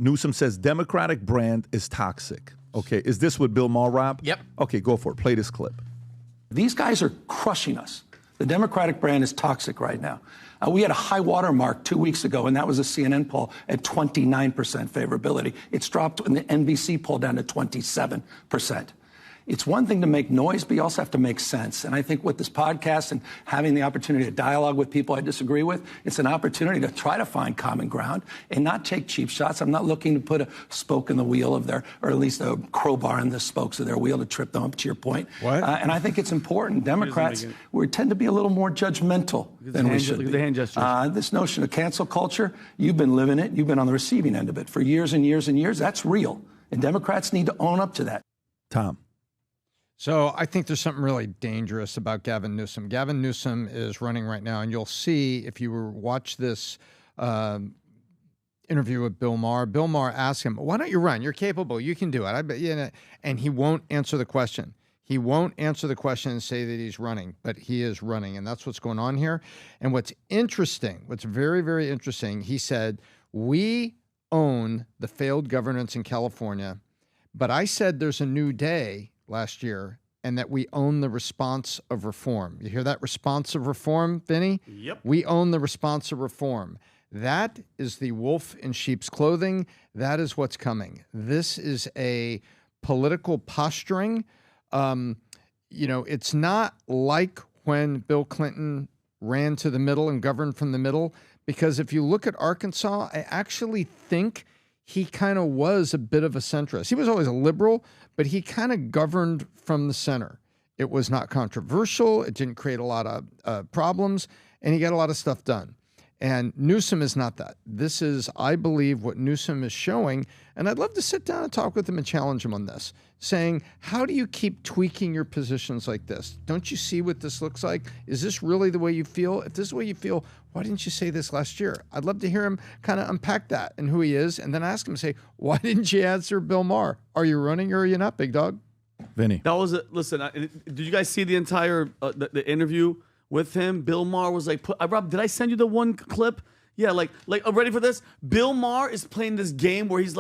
Newsom says Democratic brand is toxic. Okay, is this what Bill Maher, Rob? Yep. Okay, go for it. Play this clip. These guys are crushing us. The Democratic brand is toxic right now. We had a high water mark 2 weeks ago, and that was a CNN poll at 29% favorability. It's dropped in the NBC poll down to 27%. It's one thing to make noise, but you also have to make sense. And I think with this podcast and having the opportunity to dialogue with people I disagree with, it's an opportunity to try to find common ground and not take cheap shots. I'm not looking to put a spoke in the wheel of their, or at least a crowbar in the spokes of their wheel to trip them up, to your point. What? And I think it's important. Democrats, we tend to be a little more judgmental than we should be. Look at the hand gestures. This notion of cancel culture, you've been living it. You've been on the receiving end of it for years and years and years. That's real. And Democrats need to own up to that. Tom. So I think there's something really dangerous about Gavin Newsom. Gavin Newsom is running right now, and you'll see if you watch this interview with Bill Maher. Bill Maher asked him, "Why don't you run? You're capable. You can do it." I bet, and he won't answer the question. He won't answer the question and say that he's running, but he is running, and that's what's going on here. And what's interesting, what's very, very interesting, he said, "We own the failed governance in California, but I said there's a new day last year, and that we own the response of reform." You hear that? Response of reform, Vinny? Yep. We own the response of reform. That is the wolf in sheep's clothing. That is what's coming. This is a political posturing. It's not like when Bill Clinton ran to the middle and governed from the middle, because if you look at Arkansas, I actually think he kind of was a bit of a centrist. He was always a liberal, but he kind of governed from the center. It was not controversial. It didn't create a lot of problems, and he got a lot of stuff done. And Newsom is not that. This is, I believe, what Newsom is showing, and I'd love to sit down and talk with him and challenge him on this, saying, how do you keep tweaking your positions like this? Don't you see what this looks like? Is this really the way you feel? If this is the way you feel, why didn't you say this last year? I'd love to hear him kind of unpack that and who he is, and then ask him, say, why didn't you answer Bill Maher? Are you running or are you not, big dog? Vinny. That was listen. Did you guys see the entire the interview with him? Bill Maher was like, Rob, did I send you the one clip? Yeah, like I'm ready for this. Bill Maher is playing this game where he's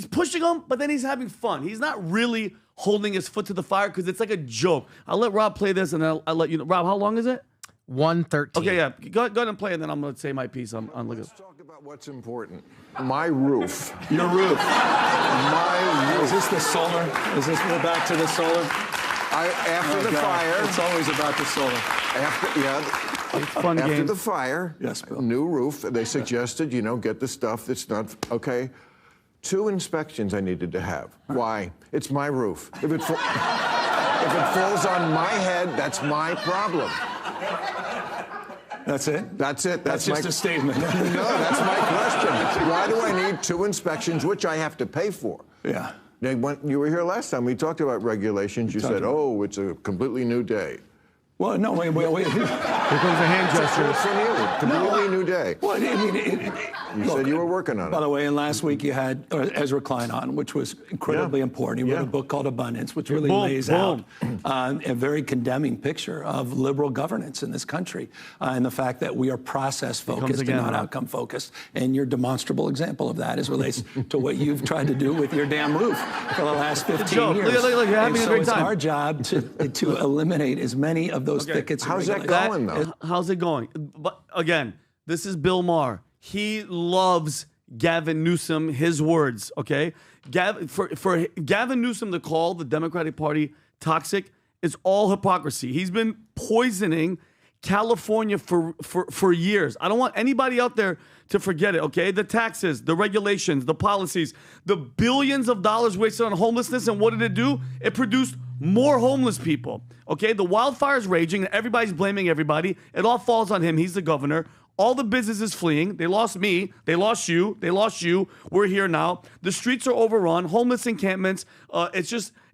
pushing him, but then he's having fun. He's not really holding his foot to the fire because it's like a joke. I'll let Rob play this, and I'll let you know. Rob, how long is it? 1:13. Okay, yeah. Go ahead and play, and then I'm going to say my piece on look at. Let's talk about what's important. My roof. Your roof. My roof. Is this the solar? Is this, we're back to the solar? After the fire. It's always about the solar. Fun After games. the fire, Yes, Bill. new roof, they suggested, get the stuff that's not, okay. 2 inspections I needed to have. Why? It's my roof. If it falls on my head, that's my problem. That's it? That's it. That's just a statement. No, that's my question. Why do I need 2 inspections, which I have to pay for? Yeah. When you were here last time, we talked about regulations. You said, it's a completely new day. Well, no, wait. Here comes the hand gestures. From you. Completely new day. Well, You said you were working on it. By the way, and last week you had Ezra Klein on, which was incredibly important. He wrote a book called Abundance, which really lays out a very condemning picture of liberal governance in this country and the fact that we are process-focused and not outcome-focused. And you're a demonstrable example of that as relates to what you've tried to do with your damn roof for the last 15 years. Look, you're having a great time. It's our job to eliminate as many of those thickets. How's that going, though? How's it going? But again, this is Bill Maher. He loves Gavin Newsom, his words, okay? For Gavin Newsom to call the Democratic Party toxic is all hypocrisy. He's been poisoning California for years. I don't want anybody out there to forget it, okay? The taxes, the regulations, the policies, the billions of dollars wasted on homelessness, and what did it do? It produced more homeless people, okay? The wildfire's raging, and everybody's blaming everybody. It all falls on him. He's the governor. All the businesses fleeing. They lost me. They lost you. They lost you. We're here now. The streets are overrun. Homeless encampments.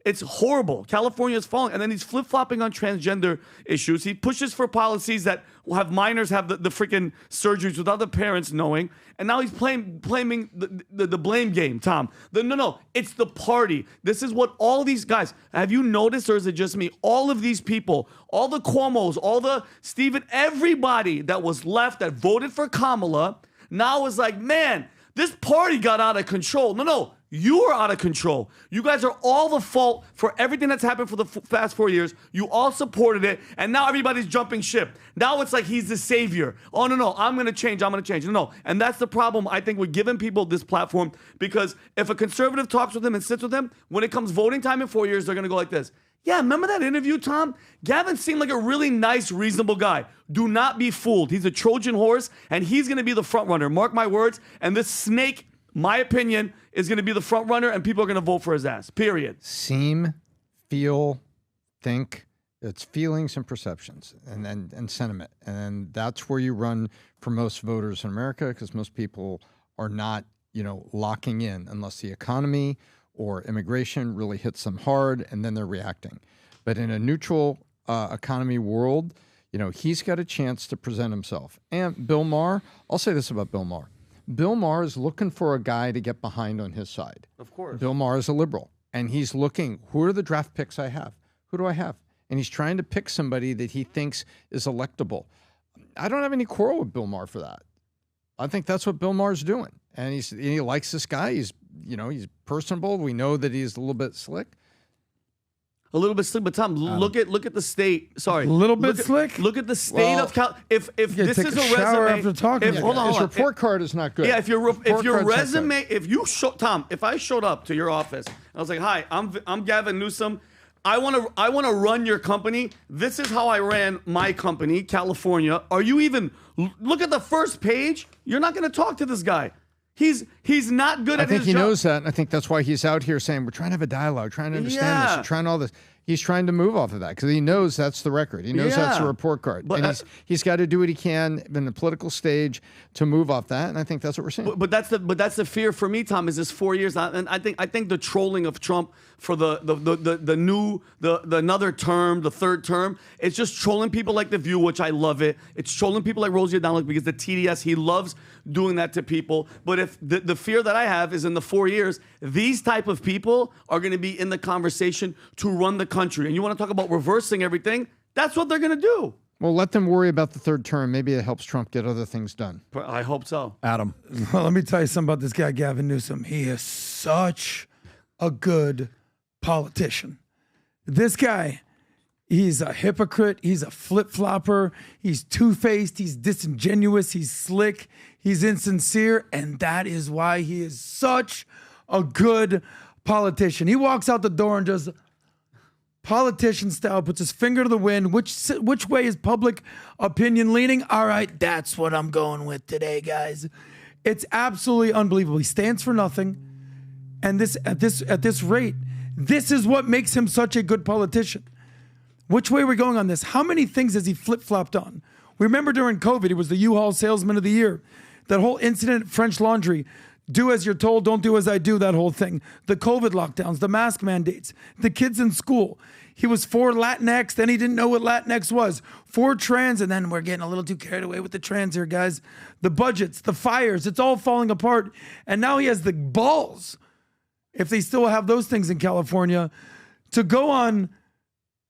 It's horrible. California is falling. And then he's flip-flopping on transgender issues. He pushes for policies that will have minors have the freaking surgeries without the parents knowing. And now he's blaming the blame game, Tom. No, it's the party. This is what all these guys, have you noticed, or is it just me? All of these people, all the Cuomos, all the Stephen, everybody that was left that voted for Kamala now is like, man, This party got out of control. No. You are out of control. You guys are all the fault for everything that's happened for the past 4 years. You all supported it, and now everybody's jumping ship. Now it's like he's the savior. Oh, no, I'm going to change. No. And that's the problem, I think, with giving people this platform, because if a conservative talks with them and sits with them, when it comes voting time in 4 years, they're going to go like this. Yeah, remember that interview, Tom? Gavin seemed like a really nice, reasonable guy. Do not be fooled. He's a Trojan horse, and he's going to be the front runner. Mark my words. And this snake, my opinion, is going to be the front runner, and people are going to vote for his ass, period. Seem, feel, think. It's feelings and perceptions and sentiment. And that's where you run for most voters in America, because most people are not, locking in unless the economy or immigration really hits them hard, and then they're reacting. But in a neutral economy world, he's got a chance to present himself. And Bill Maher, I'll say this about Bill Maher. Bill Maher is looking for a guy to get behind on his side. Of course. Bill Maher is a liberal, and he's looking, who are the draft picks I have? Who do I have? And he's trying to pick somebody that he thinks is electable. I don't have any quarrel with Bill Maher for that. I think that's what Bill Maher's doing. And he likes this guy. He's personable. We know that he's a little bit slick. A little bit slick, but Tom, look at the state. Sorry, a little bit slick. Look at the state of Cal. If this is a shower resume, after talking, Hold on. His report card is not good. Yeah, if your resume, if I showed up to your office, and I was like, "Hi, I'm Gavin Newsom. I want to run your company. This is how I ran my company, California. Are you even look at the first page? You're not going to talk to this guy. He's not good at his job. I think he knows that, and I think that's why he's out here saying, we're trying to have a dialogue, trying to understand this, we're trying all this. He's trying to move off of that because he knows that's the record. He knows that's the report card. But, and he's got to do what he can in the political stage to move off that, and I think that's what we're seeing. But that's the fear for me, Tom, is this 4 years. And I think the trolling of Trump for the another term, the third term, it's just trolling people like The View, which I love it. It's trolling people like Rosie O'Donnell because the TDS, he loves doing that to people. But if the fear that I have is in the 4 years, these type of people are going to be in the conversation to run the country. And you want to talk about reversing everything? That's what they're going to do. Well, let them worry about the third term. Maybe it helps Trump get other things done. I hope so. Adam. Well, let me tell you something about this guy, Gavin Newsom. He is such a good politician. This guy, he's a hypocrite. He's a flip-flopper. He's two-faced. He's disingenuous. He's slick. He's insincere. And that is why he is such a good politician. He walks out the door and just politician style, puts his finger to the wind. Which way is public opinion leaning? All right, that's what I'm going with today, guys. It's absolutely unbelievable. He stands for nothing. And at this rate, this is what makes him such a good politician. Which way are we going on this? How many things has he flip-flopped on? We remember during COVID, he was the U-Haul Salesman of the Year. That whole incident at French Laundry, do as you're told, don't do as I do, that whole thing. The COVID lockdowns, the mask mandates, the kids in school. He was for Latinx, then he didn't know what Latinx was. For trans, and then we're getting a little too carried away with the trans here, guys. The budgets, the fires, it's all falling apart. And now he has the balls, if they still have those things in California, to go on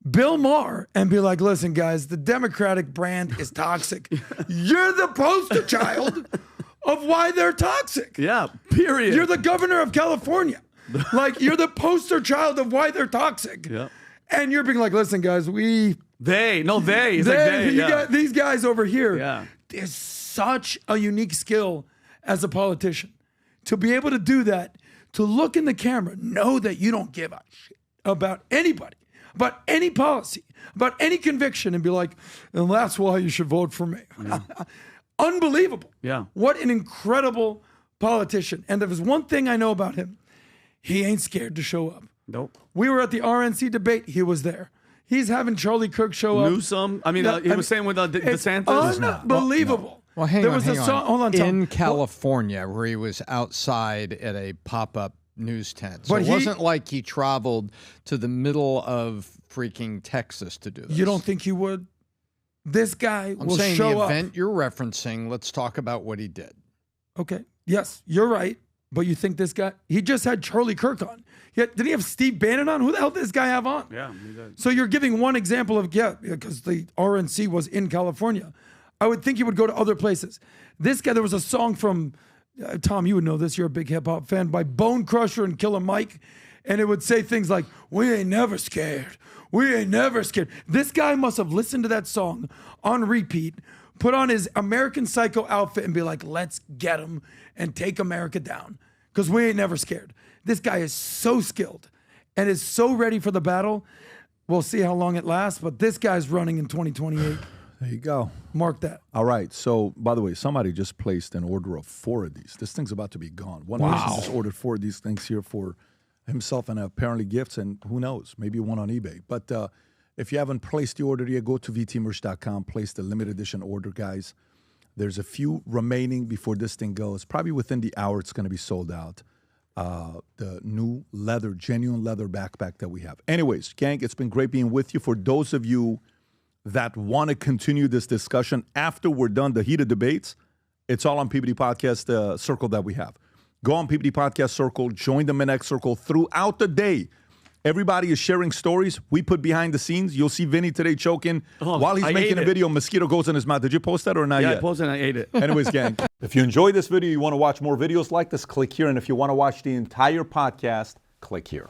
Bill Maher and be like, listen, guys, the Democratic brand is toxic. You're the poster child of why they're toxic. Yeah, period. You're the governor of California. Like, you're the poster child of why they're toxic. Yeah. And you're being like, listen, guys, He's you got these guys over here. Yeah. There's such a unique skill as a politician to be able to do that, to look in the camera, know that you don't give a shit about anybody, about any policy, about any conviction, and be like, and that's why you should vote for me. Yeah. Unbelievable. Yeah. What an incredible politician. And if there's one thing I know about him, he ain't scared to show up. Nope. We were at the RNC debate. He was there. He's having Charlie Kirk show up. Newsom. I mean, he was saying with DeSantis. Unbelievable. Well, hang on. Hold on, Tom. In California, where he was outside at a pop-up news tent. So it wasn't like he traveled to the middle of freaking Texas to do this. You don't think he would? This guy will show up. I'm saying the event you're referencing, let's talk about what he did. Okay. Yes, you're right. But you think this guy, he just had Charlie Kirk on. Did he have Steve Bannon on? Who the hell did this guy have on? Yeah, he did. So you're giving one example of, because the RNC was in California. I would think he would go to other places. This guy, there was a song from Tom, you would know this. You're a big hip hop fan. By Bone Crusher and Killer Mike. And it would say things like, "We ain't never scared. We ain't never scared." This guy must have listened to that song on repeat, put on his American Psycho outfit and be like, "Let's get him and take America down. Because we ain't never scared." This guy is so skilled and is so ready for the battle. We'll see how long it lasts, but this guy's running in 2028. There you go. Mark that. All right. So, by the way, somebody just placed an order of 4 of these. This thing's about to be gone. One person just ordered 4 of these things here for himself and apparently gifts, and who knows, maybe one on eBay. But if you haven't placed the order yet, go to vtmerch.com, place the limited edition order, guys. There's a few remaining before this thing goes. Probably within the hour, it's going to be sold out. The new leather, genuine leather backpack that we have. Anyways, gang, it's been great being with you. For those of you that want to continue this discussion after we're done the heated debates, it's all on PBD Podcast circle that we have. Go on PBD Podcast circle, join the MNX circle throughout the day. Everybody is sharing stories. We put behind the scenes. You'll see Vinny today choking while he's making a video. Mosquito goes in his mouth. Did you post that or not yet? Yeah, I posted and I ate it. Anyways, gang, if you enjoyed this video, you want to watch more videos like this, click here. And if you want to watch the entire podcast, click here.